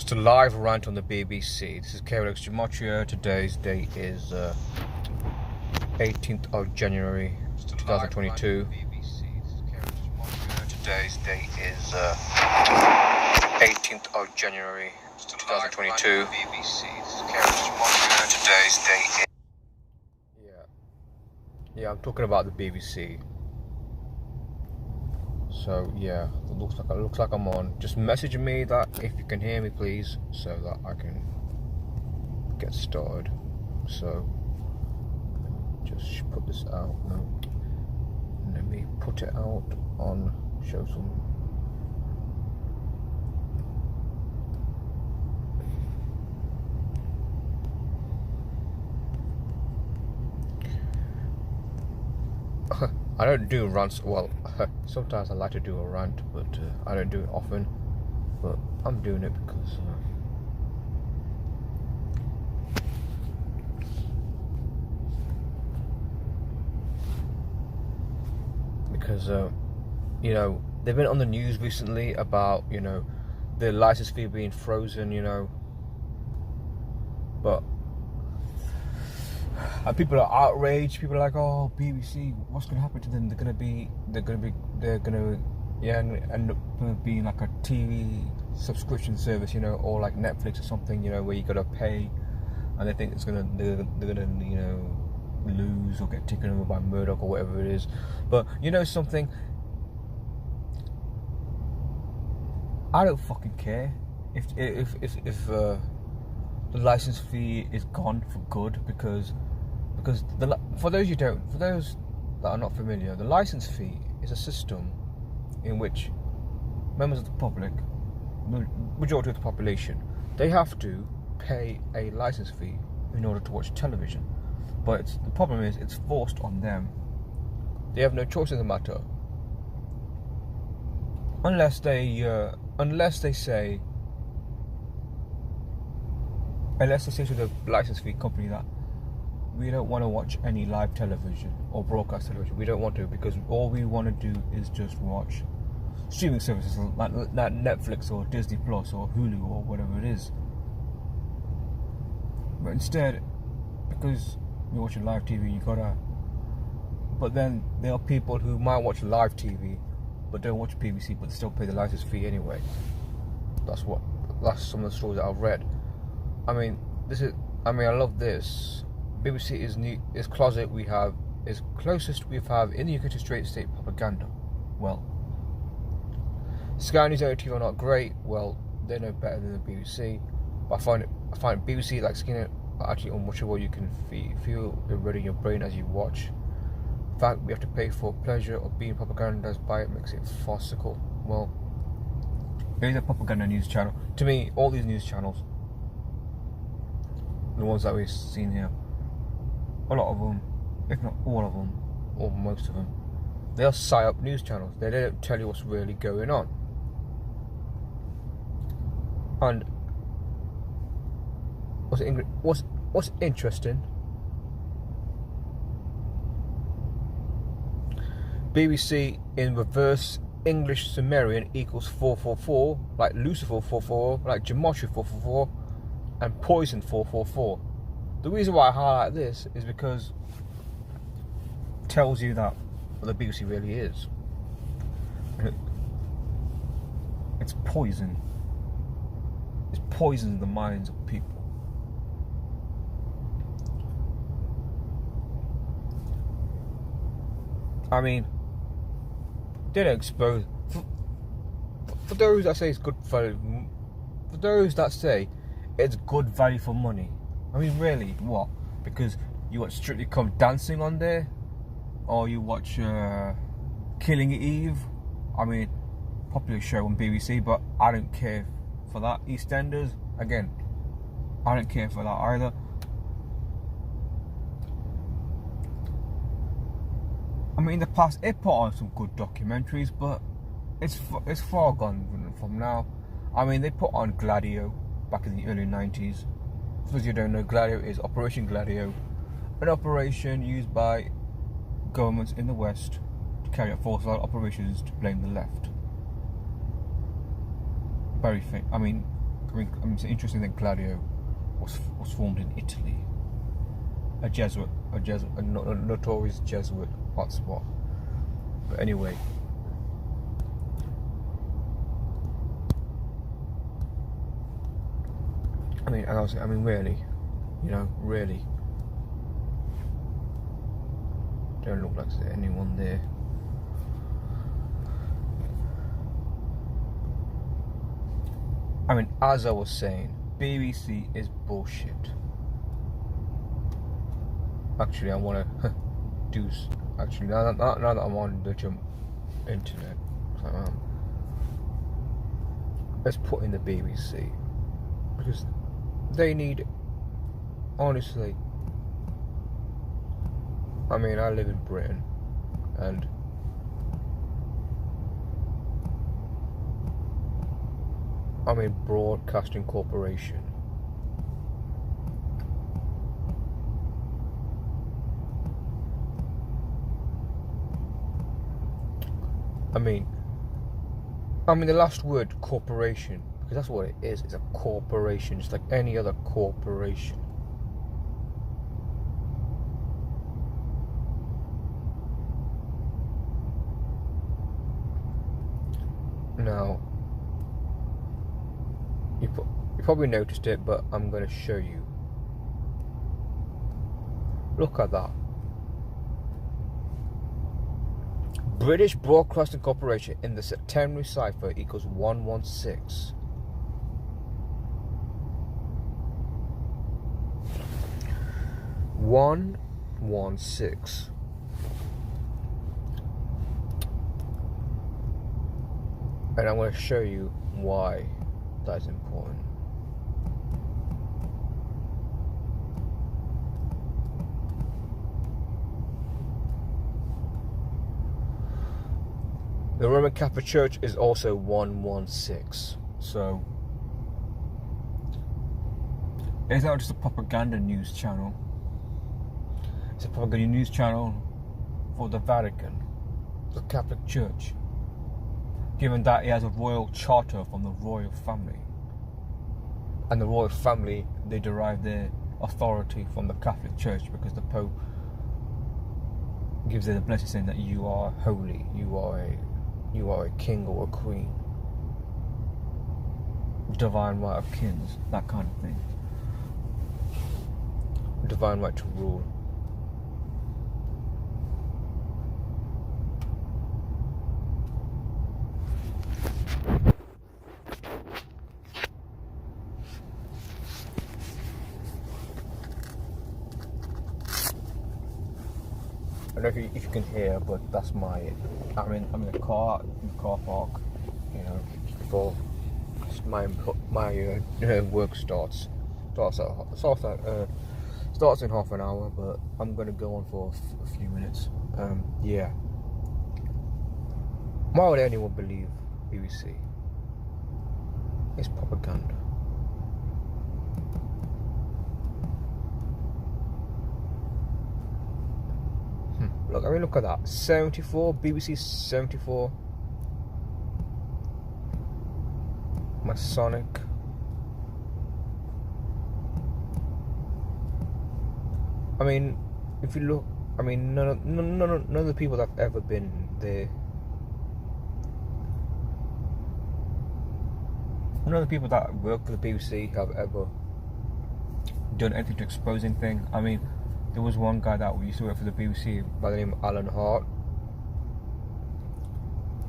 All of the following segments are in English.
Just a live rant on the BBC. This is KLX Gematria. Today's date is 18th of January 2022. Today's date is 18th of January 2022. Today's date is... Yeah, I'm talking about the BBC. So yeah, it looks like I'm on. Just message me that if you can hear me, please, so that I can get started. So just put this out. No, let me put it out on show some. I don't do rants. Well, sometimes I like to do a rant, but I don't do it often. But I'm doing it because you know, they've been on the news recently about, you know, the license fee being frozen, you know, but and people are outraged. People are like, "Oh, BBC, what's going to happen to them? They're going to end up being like a TV subscription service, you know, or like Netflix or something, you know, where you got to pay, and they think they're gonna, you know, lose or get taken over by Murdoch or whatever it is." But you know something, I don't fucking care if the license fee is gone for good, because for those that are not familiar, the license fee is a system in which members of the public, majority of the population, they have to pay a license fee in order to watch television. But the problem is, it's forced on them. They have no choice in the matter, unless they say to the license fee company that we don't want to watch any live television or broadcast television. We don't want to, because all we want to do is just watch streaming services like Netflix or Disney Plus or Hulu or whatever it is. But instead, because you're watching live TV, you gotta. But then there are people who might watch live TV but don't watch BBC, but still pay the license fee anyway. That's some of the stories that I've read. I love this. BBC is closet we have, is closest we have in the UK to straight state propaganda. Well, Sky News TV are not great. Well, they're no better than the BBC. But I find BBC, like Skinner, are actually unwatchable. You can feel it already in your brain as you watch. The fact we have to pay for pleasure of being propagandized by it makes it farcical. Well, it is a propaganda news channel. To me, all these news channels, the ones that we've seen here, a lot of them, if not all of them, or most of them, they are psyop news channels. They don't tell you what's really going on. And what's interesting, BBC in reverse English Sumerian equals 444, like Lucifer 444, like Gematria 444, and Poison 444. The reason why I highlight this is because it tells you that what the BBC really is. It's poison. It's poisoning the minds of people. I mean, they don't expose. For those that say it's good value, for those that say it's good value for money, I mean, really, what? Because you watch Strictly Come Dancing on there, or you watch Killing Eve. I mean, popular show on BBC, but I don't care for that. EastEnders, again, I don't care for that either. I mean, in the past, it put on some good documentaries, but it's far gone from now. I mean, they put on Gladio back in the early 90s. For those of you who don't know, Gladio is Operation Gladio, an operation used by governments in the West to carry out false-flag operations to blame the left. I mean, it's interesting that Gladio was formed in Italy, a notorious Jesuit hotspot. But anyway, really, really, don't look like there's anyone there. As I was saying, BBC is bullshit. Actually, I want to now that I'm on the internet, let's put in the BBC, because they need, honestly, I live in Britain, and Broadcasting Corporation. The last word, corporation, because that's what it is. It's a corporation, just like any other corporation. Now, you probably noticed it, but I'm going to show you. Look at that. British Broadcasting Corporation in the September cipher equals 116. And I'm going to show you why that's important. The Roman Catholic Church is also 116. So it's not just a propaganda news channel. It's a propaganda news channel for the Vatican, the Catholic Church, given that it has a royal charter from the royal family. And the royal family, they derive their authority from the Catholic Church, because the Pope gives it a blessing saying that you are holy, you are a king or a queen, divine right of kings, that kind of thing, divine right to rule. I don't know if you can hear, but that's I'm in the car park, before my work starts in half an hour, but I'm gonna go on for a few minutes. Yeah. Why would anyone believe BBC? It's propaganda. Look at that. 74, BBC 74. Masonic. If you look, none of the people that have ever been there, none of the people that work for the BBC have ever done anything to expose anything. There was one guy that used to work for the BBC by the name of Alan Hart.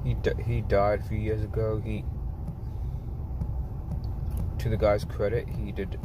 He died a few years ago. To the guy's credit, he did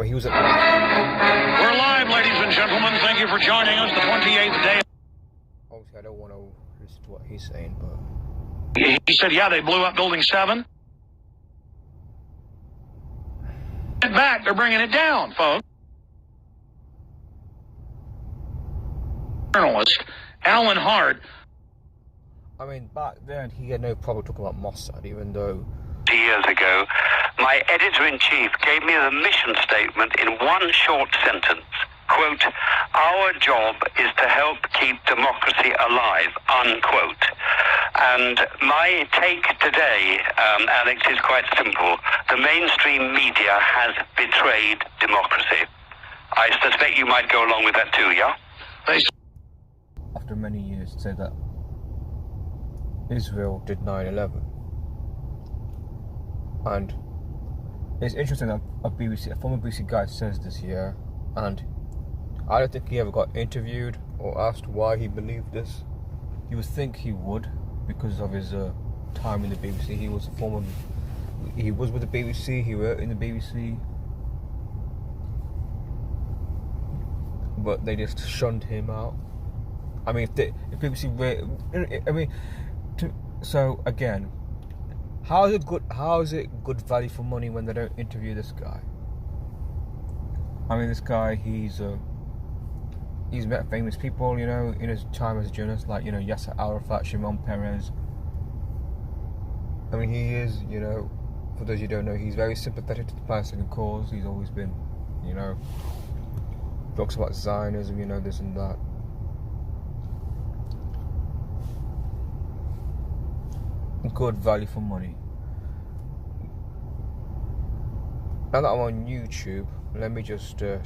he was at... We're live, ladies and gentlemen. Thank you for joining us. The 28th day. Obviously, I don't want to listen to what he's saying, but He said, yeah, they blew up Building 7. Back, they're bringing it down, folks. Journalist Alan Hart. I mean, back then he had no problem talking about Mossad, even though years ago, my editor-in-chief gave me the mission statement in one short sentence. Quote, our job is to help keep democracy alive, unquote. And my take today, Alex, is quite simple. The mainstream media has betrayed democracy. I suspect you might go along with that too, yeah? After many years, say that Israel did 9/11. And it's interesting that a former BBC guy says this here, and I don't think he ever got interviewed or asked why he believed this. You would think he would, because of his time in the BBC. He was with the BBC, he worked in the BBC, but they just shunned him out. I mean, if BBC, so again, how is it good value for money when they don't interview this guy? I mean, this guy, he's met famous people, you know, in his time as a journalist, like, you know, Yasser Arafat, Shimon Peres. I mean, he is, you know, for those you don't know, he's very sympathetic to the Palestinian cause. He's always been, you know, talks about Zionism, you know, this and that. Good value for money. Now that I'm on YouTube, let me just give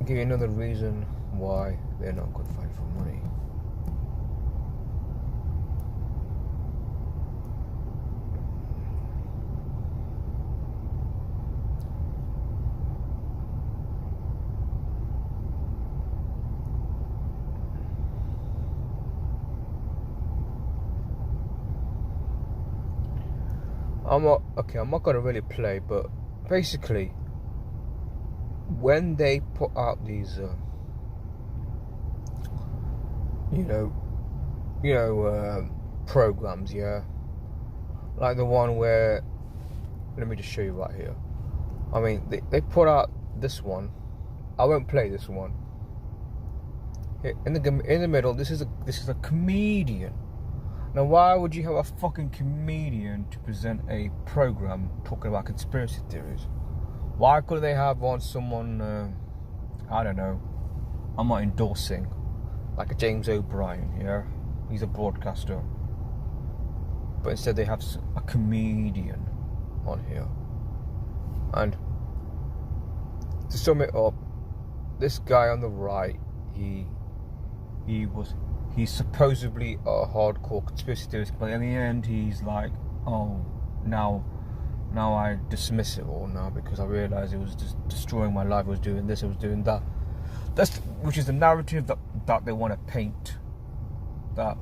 you another reason why they're not good value for money. I'm not gonna really play, but basically, when they put out these, programs, yeah, like the one where, let me just show you right here. I mean, they put out this one. I won't play this one. In the middle, this is a comedian. Now, why would you have a fucking comedian to present a program talking about conspiracy theories? Why couldn't they have someone, I don't know, I'm not endorsing, like a James O'Brien, yeah? He's a broadcaster. But instead they have a comedian on here. And to sum it up, this guy on the right, he's supposedly a hardcore conspiracy theorist, but in the end he's like, oh, now I dismiss it all now because I realise it was just destroying my life. I was doing this, I was doing that. Which is the narrative that they want to paint. That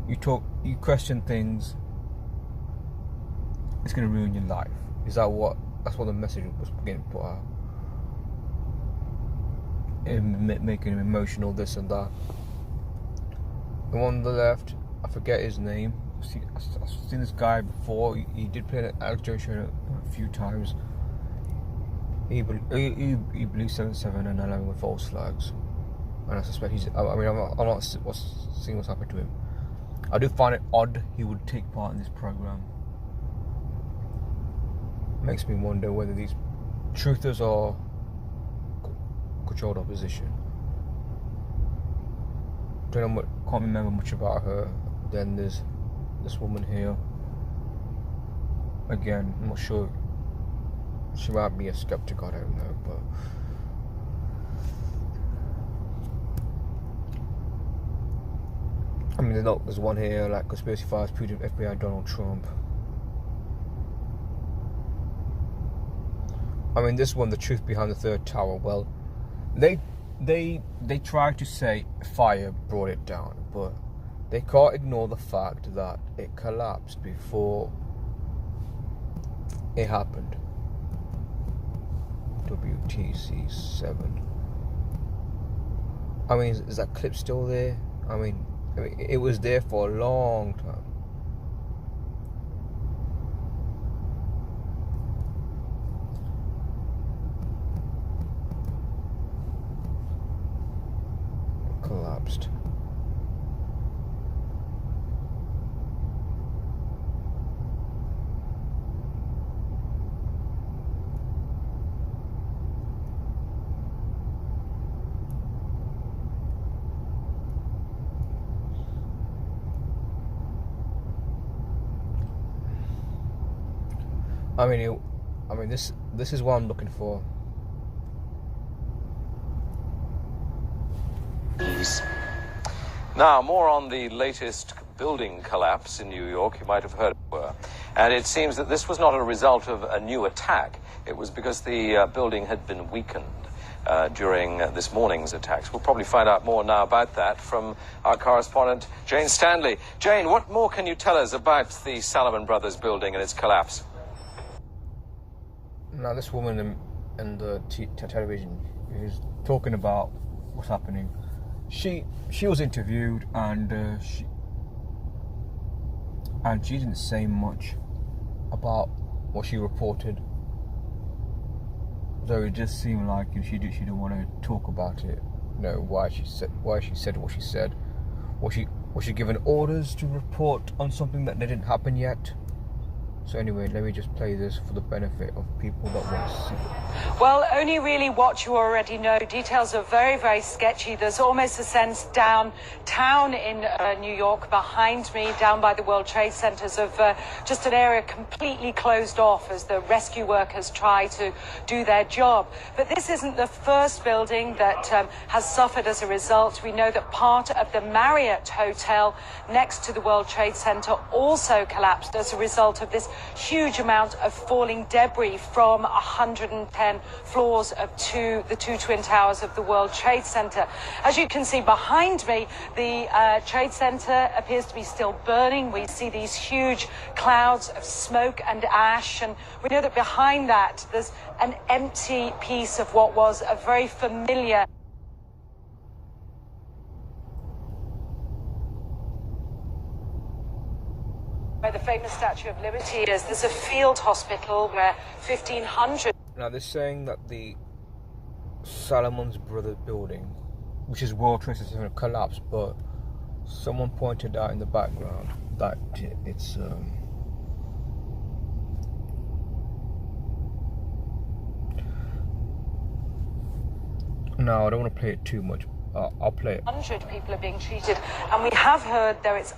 you question things, it's going to ruin your life. That's what the message was getting put out. Making him emotional, this and that. The one on the left, I forget his name. I've seen this guy before. He did play an Alex Jones show a few times. He believes 7/7 and 11 with false flags, and I suspect I'm not seeing what's happened to him. I do find it odd he would take part in this program. Makes me wonder whether these truthers are controlled opposition. Can't remember much about her. Then there's this woman here. Again, I'm not sure. She might be a skeptic, I don't know, but I mean, there's one here like conspiracy files, Putin, FBI, Donald Trump. I mean, this one, the truth behind the third tower. Well, they try to say fire brought it down, but they can't ignore the fact that it collapsed before it happened. WTC 7. I mean, is that clip still there? I mean, it was there for a long time. It collapsed. I mean, this is what I'm looking for. Now, more on the latest building collapse in New York. You might have heard of it. And it seems that this was not a result of a new attack. It was because the building had been weakened during this morning's attacks. We'll probably find out more now about that from our correspondent, Jane Stanley. Jane, what more can you tell us about the Salomon Brothers building and its collapse? Now, this woman in the television is talking about what's happening. She was interviewed, and she didn't say much about what she reported. Though it just seemed like she didn't want to talk about it. Why she said what she said. Was she given orders to report on something that didn't happen yet? So anyway, let me just play this for the benefit of people that want to see it. Well, only really what you already know. Details are very, very sketchy. There's almost a sense downtown in New York behind me, down by the World Trade Centers, of just an area completely closed off as the rescue workers try to do their job. But this isn't the first building that has suffered as a result. We know that part of the Marriott Hotel next to the World Trade Center also collapsed as a result of this huge amount of falling debris from 110 floors of the two twin towers of the World Trade Center. As you can see behind me, the Trade Center appears to be still burning. We see these huge clouds of smoke and ash, and we know that behind that there's an empty piece of what was a very familiar where the famous Statue of Liberty is. There's a field hospital where 1,500... Now, they're saying that the Salomon's Brothers building, which is World Trade Center, collapsed, but someone pointed out in the background that it's... No, I don't want to play it too much. I'll play it. 100 people are being treated, and we have heard there it's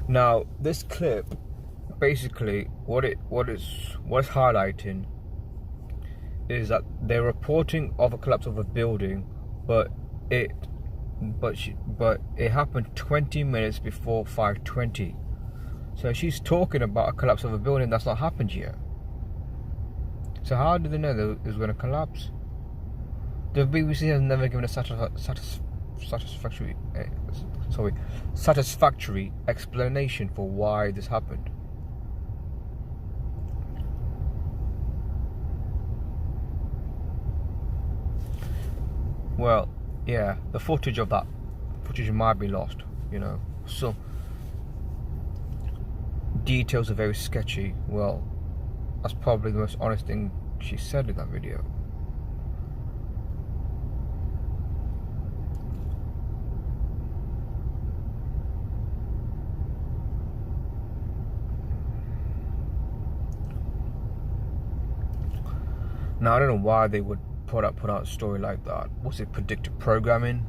Now, this clip, basically, what it's highlighting is that they're reporting of a collapse of a building, but it happened 20 minutes before 5:20. So she's talking about a collapse of a building that's not happened yet. So how do they know that it was going to collapse? The BBC has never given a satisfactory explanation for why this happened. Well, yeah, the footage might be lost, So details are very sketchy. Well, that's probably the most honest thing she said in that video. Now, I don't know why they would put out a story like that. Was it predictive programming?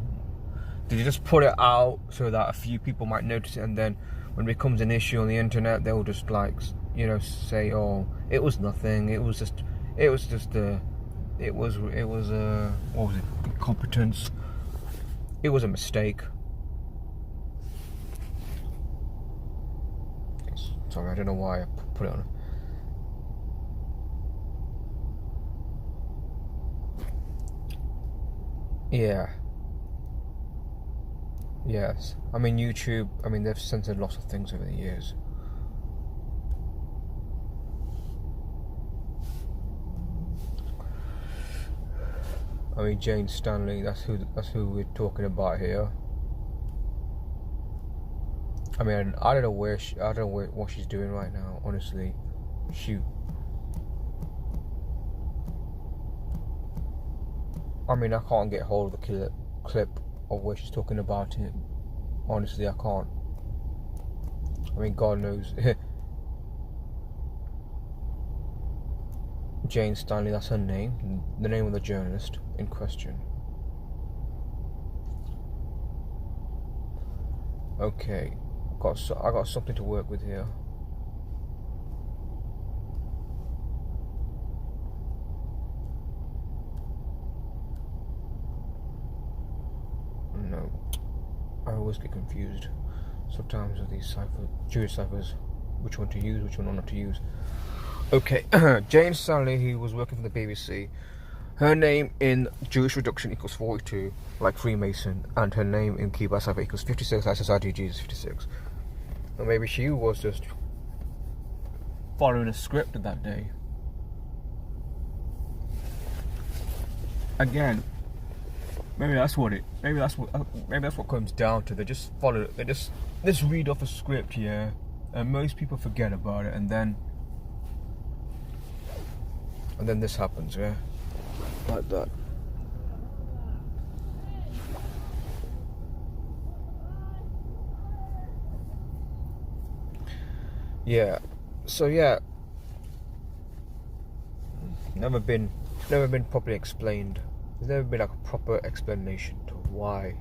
Did they just put it out so that a few people might notice it, and then when it becomes an issue on the internet, they'll just say, "Oh, it was nothing. It was incompetence. It was a mistake." Sorry, I don't know why I put it on. Yeah. Yes. I mean, YouTube, they've censored lots of things over the years. I mean, Jane Stanley. That's who we're talking about here. I mean, I don't know what she's doing right now. Honestly, I mean, I can't get hold of the clip of where she's talking about it. Honestly, I can't. I mean, God knows. Jane Stanley, that's her name. The name of the journalist in question. Okay, I got something to work with here. No, I always get confused sometimes with these Jewish ciphers, which one to use, which one not to use. Okay, Jane Stanley, who was working for the BBC, her name in Jewish reduction equals 42, like Freemason, and her name in key by cipher equals 56, SSIDG is 56. Or maybe she was just following a script that day. Again, maybe that's what comes down to. They just follow. They just read off a script, yeah, and most people forget about it, and then this happens, yeah, like that. Yeah, so yeah, never been properly explained. There's never been like a proper explanation to why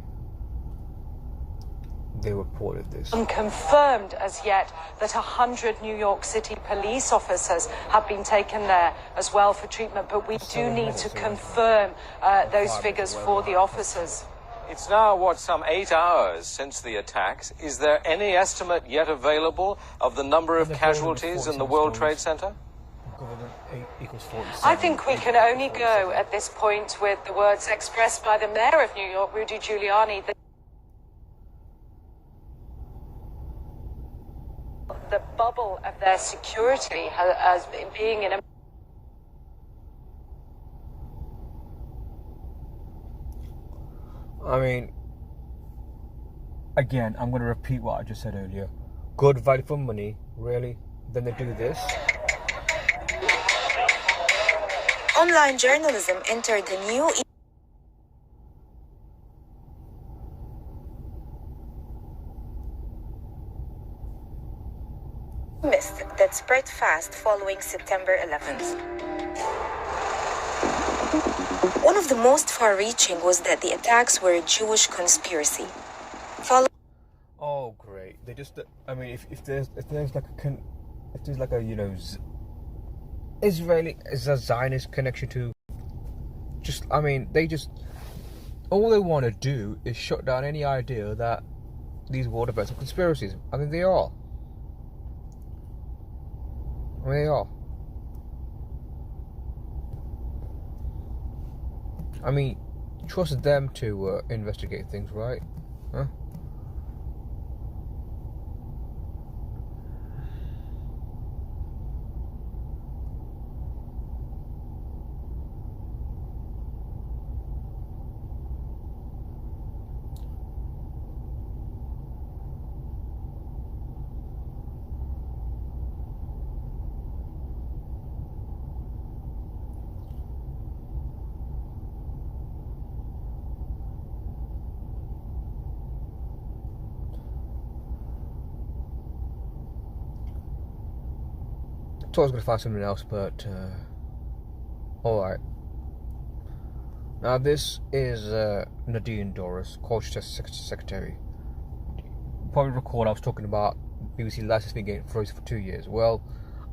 they reported this. Unconfirmed as yet that 100 New York City police officers have been taken there as well for treatment, but we do need to confirm those figures for the officers. It's now, some 8 hours since the attacks. Is there any estimate yet available of the number of casualties in the World Trade Center? I think we can only go at this point with the words expressed by the mayor of New York, Rudy Giuliani. The bubble of their security as being in a... I mean, again, I'm going to repeat what I just said earlier. Good value for money, really? Then they do this. Online journalism entered the new myth that spread fast following September 11th. One of the most far-reaching was that the attacks were a Jewish conspiracy. Oh, great! They just, I mean, if there's like a Israeli is a Zionist connection to, just, I mean, all they want to do is shut down any idea that these world events are conspiracies. I mean, they are. I mean, trust them to investigate things, right? Huh? I thought I was going to find something else, but alright. Now this is Nadine Dorries, Culture Secretary. You probably recall I was talking about BBC license being getting frozen for 2 years. Well,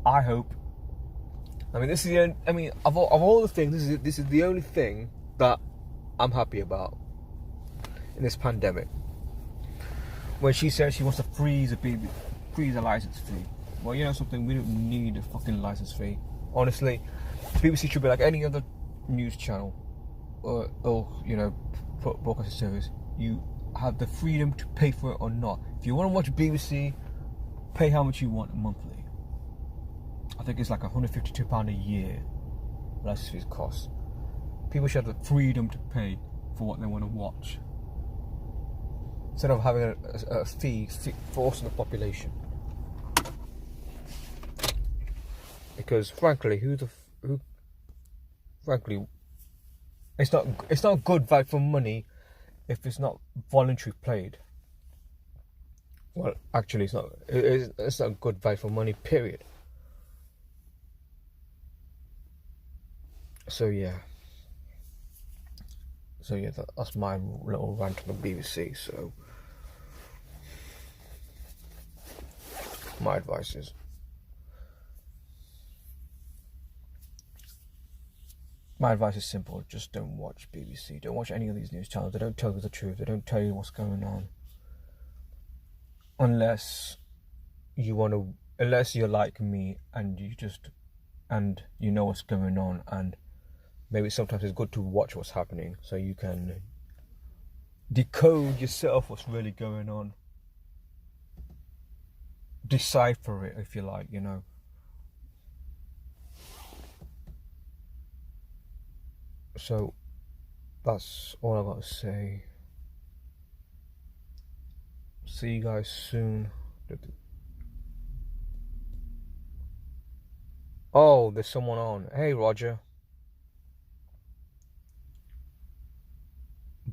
I hope. I mean, this is the. I mean, of all the things, this is the only thing that I'm happy about in this pandemic. When she says she wants to freeze a license fee. Well, you know something, we don't need a fucking license fee. Honestly, BBC should be like any other news channel or broadcasting service. You have the freedom to pay for it or not. If you want to watch BBC, pay how much you want monthly. I think it's like £152 a year license fees cost. People should have the freedom to pay for what they want to watch, instead of having a fee forcing the population. Because frankly, frankly, it's not good value for money if it's not voluntary played. Well, actually, it's not good value for money, period. So yeah, that's my little rant on the BBC. So my advice is, simple: just don't watch BBC. Don't watch any of these news channels. They don't tell you the truth. They don't tell you what's going on. Unless you're like me and you know what's going on, and maybe sometimes it's good to watch what's happening so you can decode yourself what's really going on. Decipher it, if you like, you know. So that's all I've got to say. See you guys soon. Oh, there's someone on. Hey, Roger.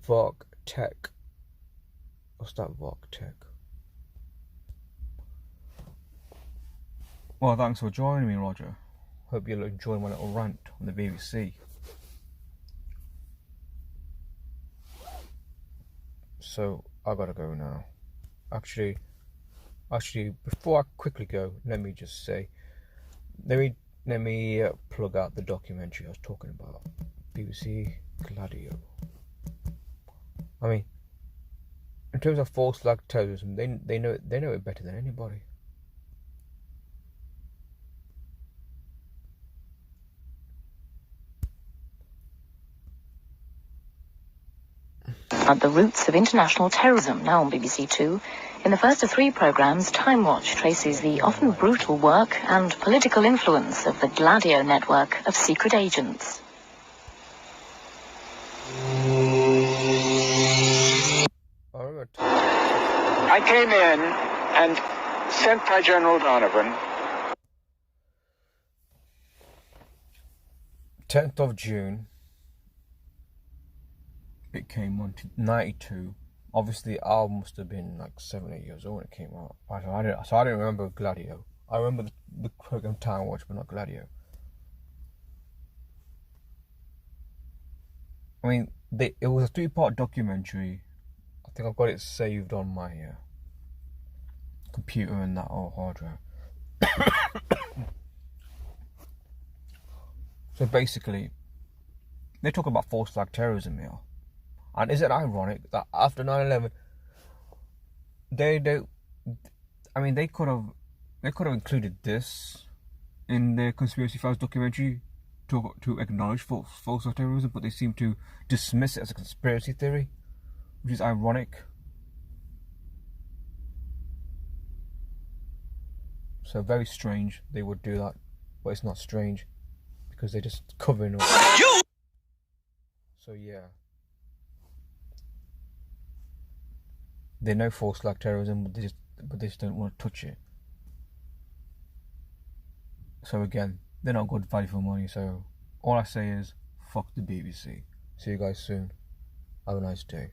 Voc Tech. What's that, Voc Tech? Well, thanks for joining me, Roger. Hope you'll enjoy my little rant on the BBC. So, I gotta go now. Actually, before I quickly go, let me just say, let me plug out the documentary I was talking about, BBC Gladio. I mean, in terms of false flag terrorism, they know it better than anybody. At the roots of international terrorism, now on BBC Two. In the first of 3 programmes, Time Watch traces the often brutal work and political influence of the Gladio network of secret agents. I came in and sent by General Donovan. 10th of June. It came on to 92. Obviously, I must have been like 7 or 8 years old when it came out. So I didn't remember Gladio. I remember the program Time Watch, but not Gladio. I mean, it was a 3-part documentary. I think I've got it saved on my computer and that old hard drive. So basically, they talk about false flag terrorism here. And is it ironic that after 9/11, they could have included this in their Conspiracy Files documentary to acknowledge false flag terrorism, but they seem to dismiss it as a conspiracy theory, which is ironic. So very strange they would do that, but it's not strange because they're just covering up. So yeah. They know false flag terrorism, but they just don't want to touch it. So again, they're not good value for money. So all I say is, fuck the BBC. See you guys soon. Have a nice day.